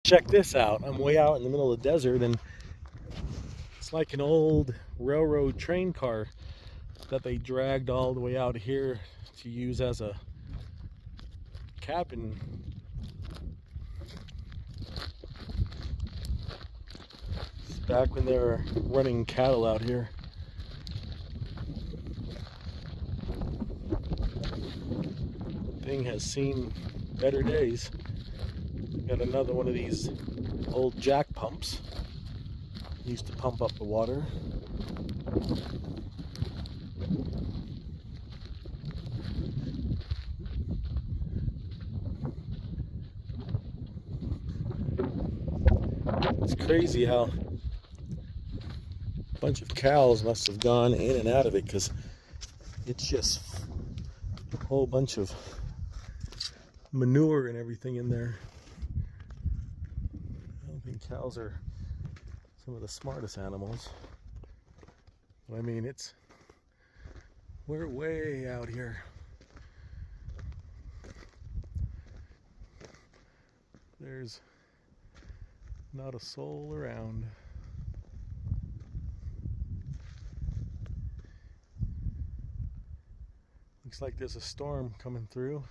Check this out. I'm way out in the middle of the desert, and it's like an old railroad train car that they dragged all the way out here to use as a cabin. It's back when they were running cattle out here. Thing has seen better days. Got another one of these old jack pumps. Used to pump up the water. It's crazy how a bunch of cows must have gone in and out of it, because it's just a whole bunch of manure and everything in there. I don't think cows are some of the smartest animals. But I mean, we're way out here. There's not a soul around. Looks like there's a storm coming through.